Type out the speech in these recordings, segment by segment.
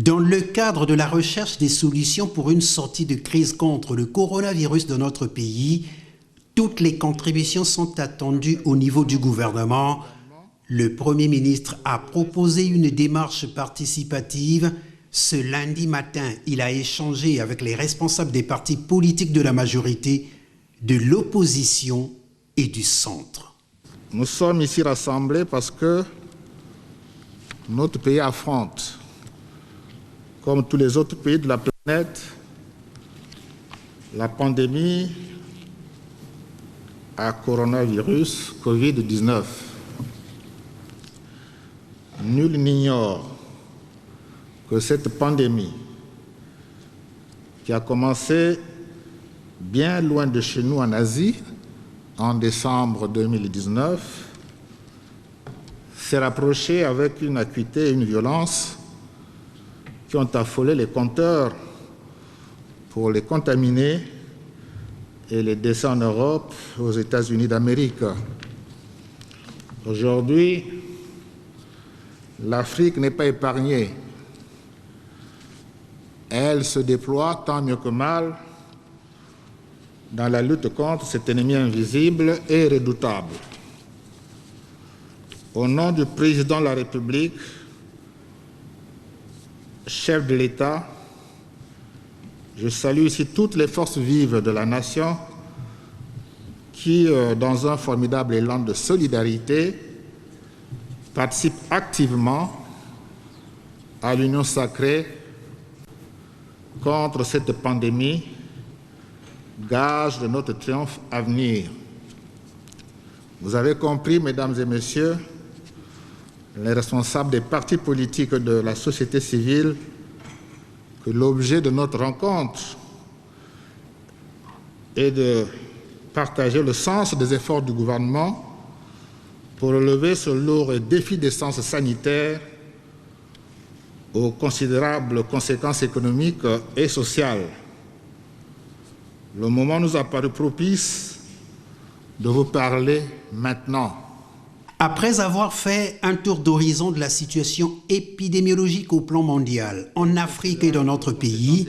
Dans le cadre de la recherche des solutions pour une sortie de crise contre le coronavirus dans notre pays, toutes les contributions sont attendues au niveau du gouvernement. Le Premier ministre a proposé une démarche participative. Ce lundi matin, il a échangé avec les responsables des partis politiques de la majorité, de l'opposition et du centre. Nous sommes ici rassemblés parce que notre pays affronte, comme tous les autres pays de la planète, la pandémie à coronavirus Covid-19. Nul n'ignore que cette pandémie, qui a commencé bien loin de chez nous en Asie, en décembre 2019, s'est rapprochée avec une acuité et une violence qui ont affolé les compteurs pour les contaminés et les décès en Europe, aux États-Unis d'Amérique. Aujourd'hui, l'Afrique n'est pas épargnée. Elle se déploie tant mieux que mal dans la lutte contre cet ennemi invisible et redoutable. Au nom du président de la République, chef de l'État, je salue ici toutes les forces vives de la nation qui, dans un formidable élan de solidarité, participent activement à l'union sacrée contre cette pandémie, gage de notre triomphe à venir. Vous avez compris, mesdames et messieurs, les responsables des partis politiques de la société civile, que l'objet de notre rencontre est de partager le sens des efforts du gouvernement pour relever ce lourd défi d'essence sanitaire aux considérables conséquences économiques et sociales. Le moment nous a paru propice de vous parler maintenant. Après avoir fait un tour d'horizon de la situation épidémiologique au plan mondial, en Afrique et dans notre pays,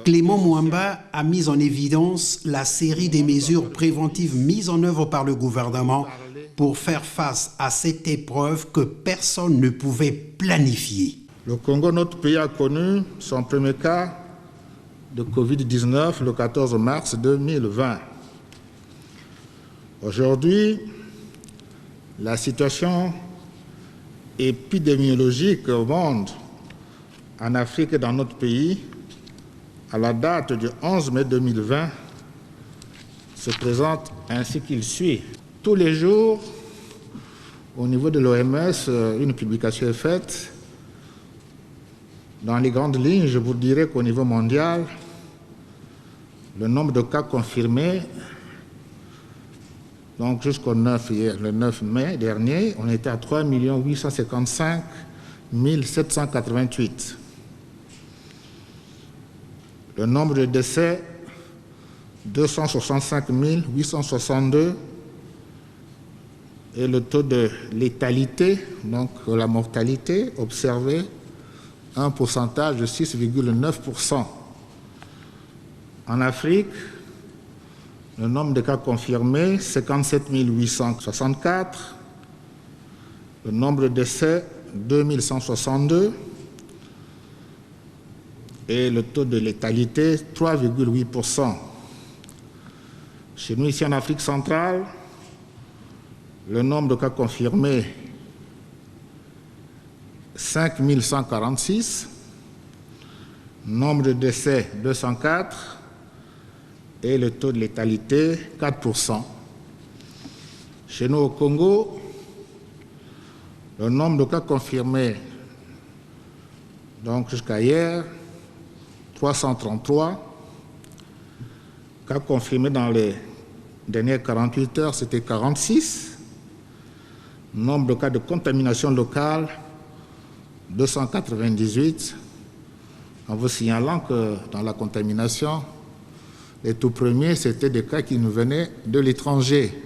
Clément Mwamba a mis en évidence la série des mesures préventives mises en œuvre par le gouvernement pour faire face à cette épreuve que personne ne pouvait planifier. Le Congo, notre pays, a connu son premier cas de Covid-19 le 14 mars 2020. Aujourd'hui, la situation épidémiologique au monde, en Afrique et dans notre pays, à la date du 11 mai 2020, se présente ainsi qu'il suit. Tous les jours, au niveau de l'OMS, une publication est faite. Dans les grandes lignes, je vous dirais qu'au niveau mondial, le nombre de cas confirmés, donc jusqu'au 9 mai dernier, on était à 3 855 788. Le nombre de décès, 265 862. Et le taux de létalité, donc la mortalité observée, un pourcentage de 6,9%. En Afrique, le nombre de cas confirmés, 57 864. Le nombre de décès, 2162. Et le taux de létalité, 3,8%. Chez nous, ici en Afrique centrale, le nombre de cas confirmés, 5 146. Nombre de décès, 204. Et le taux de létalité, 4%. Chez nous au Congo, le nombre de cas confirmés, donc jusqu'à hier, 333. Cas confirmés dans les dernières 48 heures, c'était 46. Nombre de cas de contamination locale, 298. En vous signalant que dans la contamination, les tout premiers, c'était des cas qui nous venaient de l'étranger.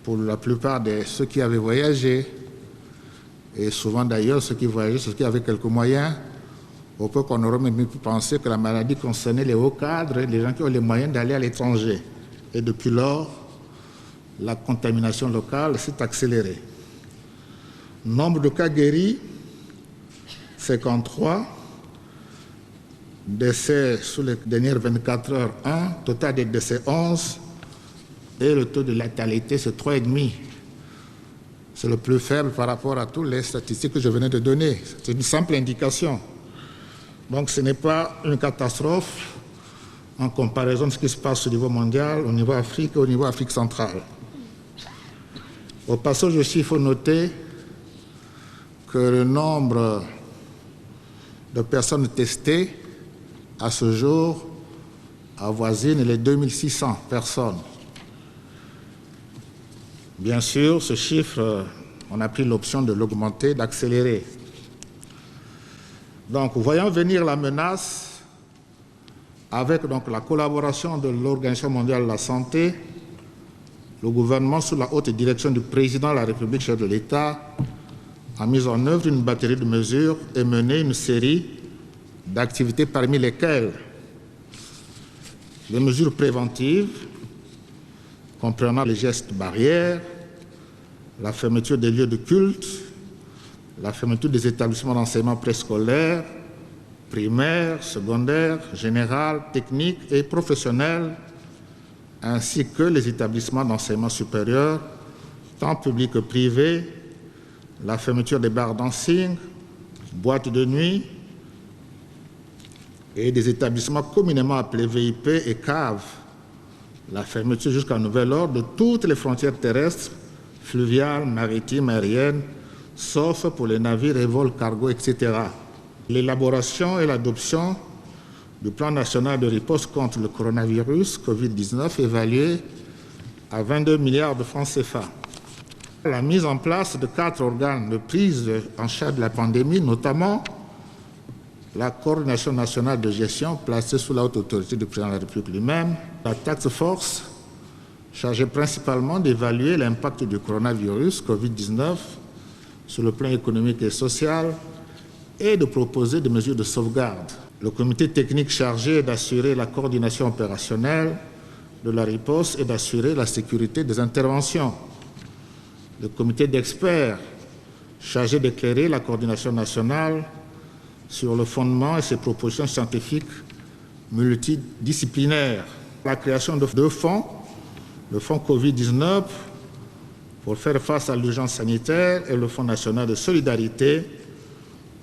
Pour la plupart de ceux qui avaient voyagé, Et souvent d'ailleurs, ceux qui voyageaient, ceux qui avaient quelques moyens, au point qu'on aurait même pu penser que la maladie concernait les hauts cadres, les gens qui ont les moyens d'aller à l'étranger. Et depuis lors, la contamination locale s'est accélérée. Nombre de cas guéris, 53. Décès sous les dernières 24 heures, 1. Total des décès, 11. Et le taux de létalité, c'est 3,5. C'est le plus faible par rapport à toutes les statistiques que je venais de donner. C'est une simple indication. Donc ce n'est pas une catastrophe en comparaison de ce qui se passe au niveau mondial, au niveau Afrique et au niveau Afrique centrale. Au passage aussi, il faut noter que le nombre de personnes testées à ce jour avoisine les 2600 personnes. Bien sûr, ce chiffre, on a pris l'option de l'augmenter, d'accélérer. Donc, voyant venir la menace, avec donc, la collaboration de l'Organisation mondiale de la santé, le gouvernement, sous la haute direction du président de la République, chef de l'État, a mis en œuvre une batterie de mesures et mené une série d'activités parmi lesquelles les mesures préventives, comprenant les gestes barrières, la fermeture des lieux de culte, la fermeture des établissements d'enseignement préscolaire, primaire, secondaire, général, technique et professionnel, ainsi que les établissements d'enseignement supérieur, tant publics que privés, la fermeture des bars dancing, boîtes de nuit et des établissements communément appelés VIP et caves, la fermeture jusqu'à nouvel ordre de toutes les frontières terrestres, fluviales, maritimes, aériennes, sauf pour les navires et vols cargo, etc. L'élaboration et l'adoption du plan national de riposte contre le coronavirus Covid-19 évalué à 22 milliards de francs CFA. La mise en place de 4 organes de prise en charge de la pandémie, notamment la coordination nationale de gestion placée sous la haute autorité du président de la République lui-même, la task force chargée principalement d'évaluer l'impact du coronavirus Covid-19 sur le plan économique et social et de proposer des mesures de sauvegarde. Le comité technique chargé d'assurer la coordination opérationnelle de la riposte et d'assurer la sécurité des interventions. Le comité d'experts chargé d'éclairer la coordination nationale sur le fondement et ses propositions scientifiques multidisciplinaires. La création de 2 fonds, le fonds Covid-19 pour faire face à l'urgence sanitaire et le Fonds national de solidarité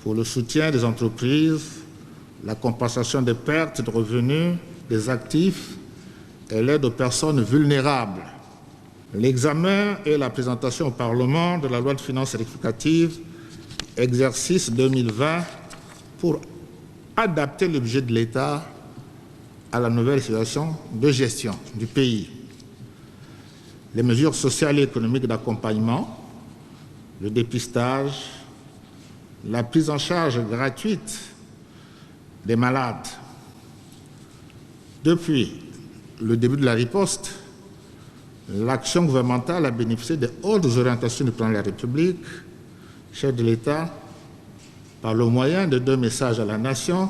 pour le soutien des entreprises, la compensation des pertes de revenus des actifs et l'aide aux personnes vulnérables. L'examen et la présentation au Parlement de la loi de finances rectificative exercice 2020 pour adapter le budget de l'État à la nouvelle situation de gestion du pays. Les mesures sociales et économiques d'accompagnement, le dépistage, la prise en charge gratuite des malades. Depuis le début de la riposte, l'action gouvernementale a bénéficié des hautes orientations du président de la République, chef de l'État, par le moyen de 2 messages à la nation,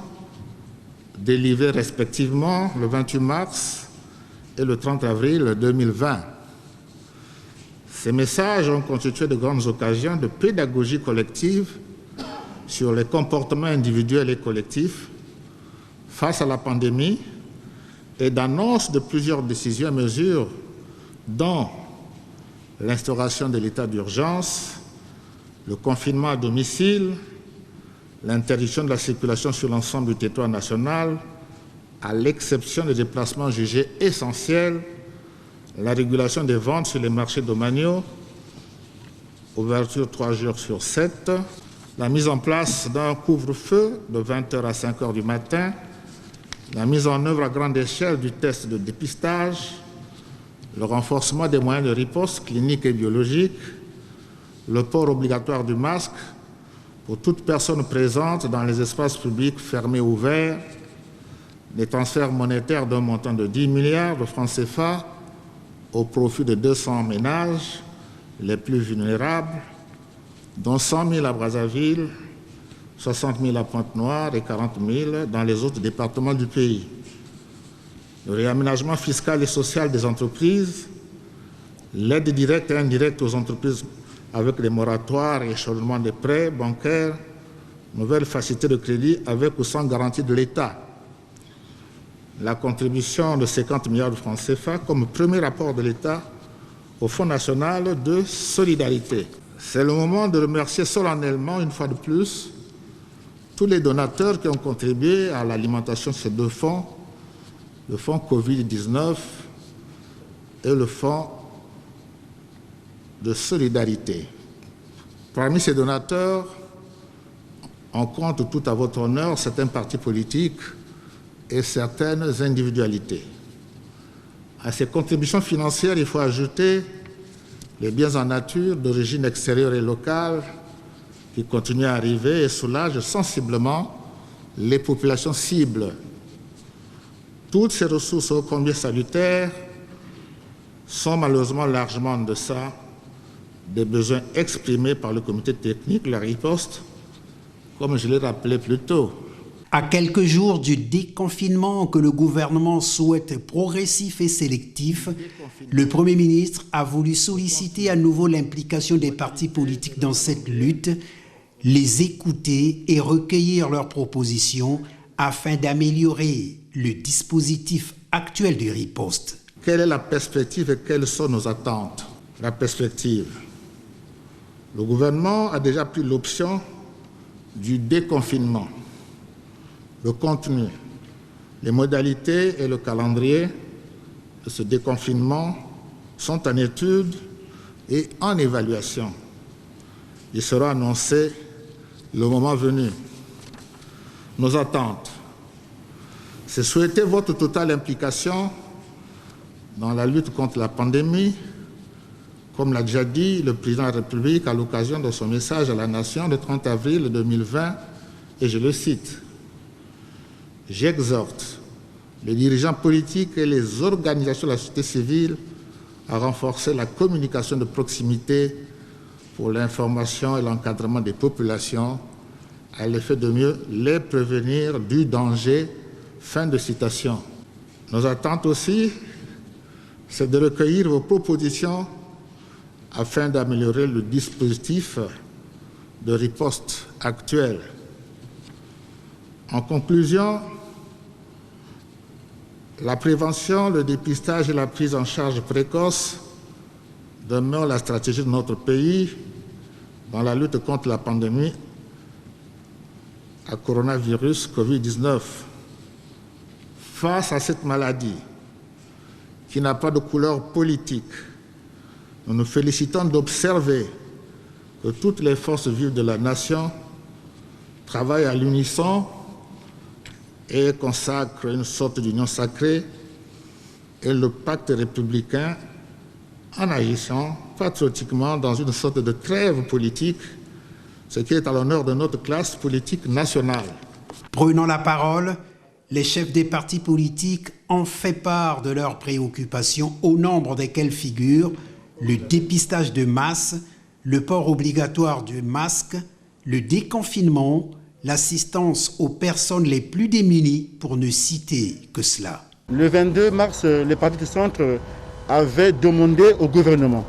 délivrés respectivement le 28 mars et le 30 avril 2020. Ces messages ont constitué de grandes occasions de pédagogie collective sur les comportements individuels et collectifs face à la pandémie et d'annonce de plusieurs décisions et mesures, dont l'instauration de l'état d'urgence, le confinement à domicile, l'interdiction de la circulation sur l'ensemble du territoire national, à l'exception des déplacements jugés essentiels, la régulation des ventes sur les marchés domaniaux, ouverture 3 jours sur 7, la mise en place d'un couvre-feu de 20h à 5h du matin, la mise en œuvre à grande échelle du test de dépistage, le renforcement des moyens de riposte clinique et biologique, le port obligatoire du masque pour toute personne présente dans les espaces publics fermés ou ouverts, les transferts monétaires d'un montant de 10 milliards de francs CFA au profit de 200 ménages les plus vulnérables, dont 100 000 à Brazzaville, 60 000 à Pointe-Noire et 40 000 dans les autres départements du pays. Le réaménagement fiscal et social des entreprises, l'aide directe et indirecte aux entreprises avec les moratoires et échelonnement des prêts bancaires, nouvelles facilités de crédit avec ou sans garantie de l'État. La contribution de 50 milliards de francs CFA comme premier rapport de l'État au Fonds national de solidarité. C'est le moment de remercier solennellement, une fois de plus, tous les donateurs qui ont contribué à l'alimentation de ces deux fonds, le fonds Covid-19 et le fonds de solidarité. Parmi ces donateurs, on compte tout à votre honneur certains partis politiques et certaines individualités. À ces contributions financières, il faut ajouter les biens en nature d'origine extérieure et locale qui continuent à arriver et soulagent sensiblement les populations cibles. Toutes ces ressources ô combien salutaires sont malheureusement largement en deçà des besoins exprimés par le comité technique de la riposte, comme je l'ai rappelé plus tôt. À quelques jours du déconfinement que le gouvernement souhaite progressif et sélectif, le Premier ministre a voulu solliciter à nouveau l'implication des partis politiques dans cette lutte, les écouter et recueillir leurs propositions afin d'améliorer le dispositif actuel de riposte. Quelle est la perspective et quelles sont nos attentes? La perspective. Le gouvernement a déjà pris l'option du déconfinement. Le contenu, les modalités et le calendrier de ce déconfinement sont en étude et en évaluation. Il sera annoncé le moment venu. Nos attentes, c'est souhaiter votre totale implication dans la lutte contre la pandémie, comme l'a déjà dit le président de la République à l'occasion de son message à la Nation le 30 avril 2020, et je le cite. J'exhorte les dirigeants politiques et les organisations de la société civile à renforcer la communication de proximité pour l'information et l'encadrement des populations à l'effet de mieux les prévenir du danger. Fin de citation. Nos attentes aussi, c'est de recueillir vos propositions afin d'améliorer le dispositif de riposte actuel. En conclusion, la prévention, le dépistage et la prise en charge précoce demeurent la stratégie de notre pays dans la lutte contre la pandémie à coronavirus Covid-19. Face à cette maladie qui n'a pas de couleur politique, nous nous félicitons d'observer que toutes les forces vives de la nation travaillent à l'unisson et consacrent une sorte d'union sacrée et le pacte républicain en agissant patriotiquement dans une sorte de trêve politique, ce qui est à l'honneur de notre classe politique nationale. Prenant la parole, les chefs des partis politiques ont fait part de leurs préoccupations, au nombre desquelles figurent le dépistage de masse, le port obligatoire du masque, le déconfinement, l'assistance aux personnes les plus démunies, pour ne citer que cela. Le 22 mars, les partis du centre avaient demandé au gouvernement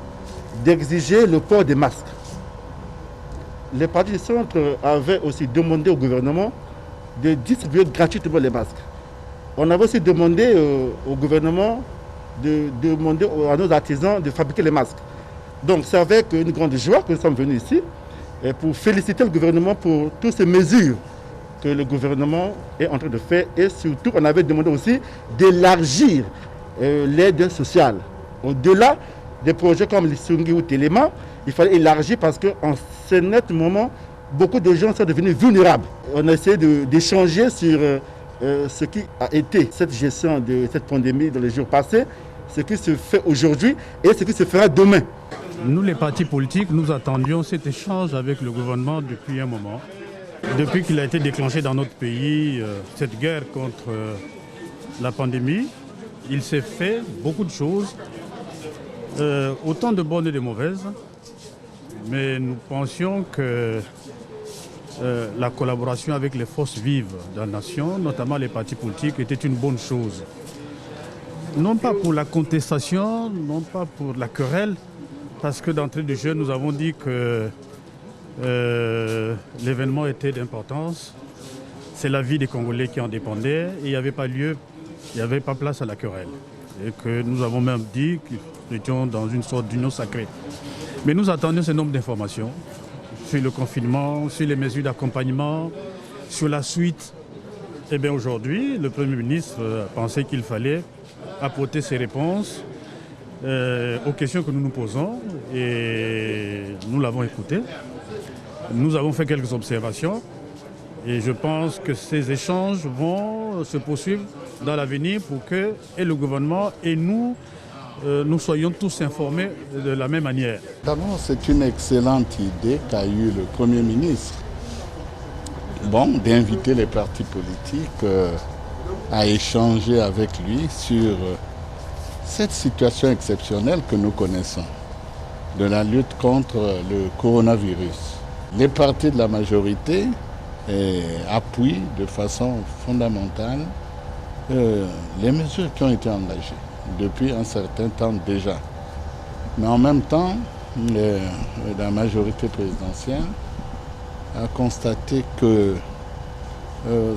d'exiger le port des masques. Les partis du centre avaient aussi demandé au gouvernement de distribuer gratuitement les masques. On avait aussi demandé au gouvernement de demander à nos artisans de fabriquer les masques. Donc c'est avec une grande joie que nous sommes venus ici pour féliciter le gouvernement pour toutes ces mesures que le gouvernement est en train de faire, et surtout on avait demandé aussi d'élargir l'aide sociale. Au-delà des projets comme l'Issungi ou Téléma, il fallait élargir parce qu'en ce net moment, beaucoup de gens sont devenus vulnérables. On a essayé d'échanger sur ce qui a été cette gestion de cette pandémie dans les jours passés, ce qui se fait aujourd'hui et ce qui se fera demain. Nous, les partis politiques, nous attendions cet échange avec le gouvernement depuis un moment. Depuis qu'il a été déclenché dans notre pays, cette guerre contre la pandémie, il s'est fait beaucoup de choses, autant de bonnes et de mauvaises. Mais nous pensions que la collaboration avec les forces vives de la nation, notamment les partis politiques, était une bonne chose. Non pas pour la contestation, non pas pour la querelle, parce que d'entrée de jeu, nous avons dit que l'événement était d'importance. C'est la vie des Congolais qui en dépendait et il n'y avait pas lieu, il n'y avait pas place à la querelle. Et que nous avons même dit que nous étions dans une sorte d'union sacrée. Mais nous attendions ce nombre d'informations sur le confinement, sur les mesures d'accompagnement, sur la suite. Et bien aujourd'hui, le Premier ministre a pensé qu'il fallait apporter ses réponses aux questions que nous nous posons et nous l'avons écouté. Nous avons fait quelques observations et je pense que ces échanges vont se poursuivre dans l'avenir pour que et le gouvernement et nous soyons tous informés de la même manière. D'abord, c'est une excellente idée qu'a eue le Premier ministre, d'inviter les partis politiques à échanger avec lui sur cette situation exceptionnelle que nous connaissons, de la lutte contre le coronavirus. Les partis de la majorité appuient de façon fondamentale les mesures qui ont été engagées depuis un certain temps déjà. Mais en même temps, la majorité présidentielle a constaté que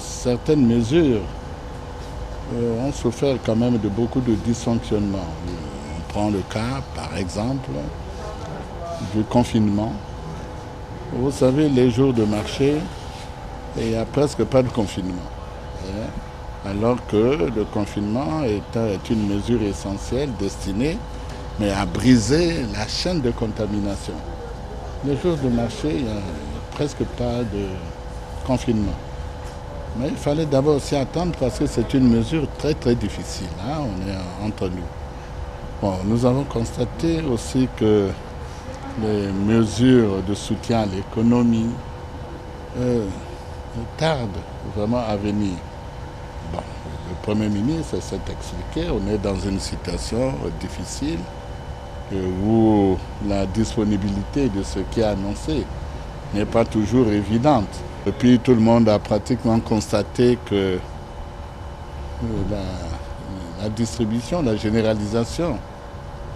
certaines mesures ont souffert quand même de beaucoup de dysfonctionnements. On prend le cas, par exemple, du confinement. Vous savez, les jours de marché, il n'y a presque pas de confinement. Alors que le confinement est une mesure essentielle destinée à briser la chaîne de contamination. Les jours de marché, il n'y a presque pas de confinement. Mais il fallait d'abord s'y attendre parce que c'est une mesure très très difficile. On est entre nous. Nous avons constaté aussi que les mesures de soutien à l'économie tardent vraiment à venir. Le Premier ministre s'est expliqué, on est dans une situation difficile où la disponibilité de ce qui est annoncé n'est pas toujours évidente. Et puis tout le monde a pratiquement constaté que la distribution, la généralisation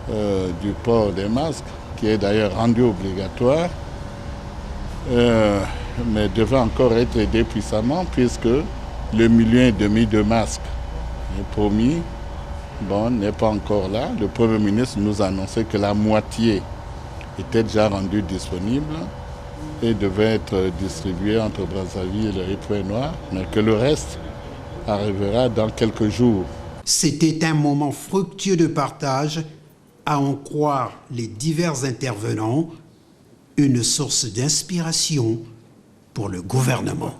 du port des masques, qui est d'ailleurs rendu obligatoire, mais devait encore être aidé puissamment puisque le 1,5 million de masques promis n'est pas encore là. Le Premier ministre nous a annoncé que la moitié était déjà rendue disponible et devait être distribuée entre Brazzaville et Pointe-Noire, mais que le reste arrivera dans quelques jours. C'était un moment fructueux de partage, à en croire les divers intervenants, une source d'inspiration pour le gouvernement.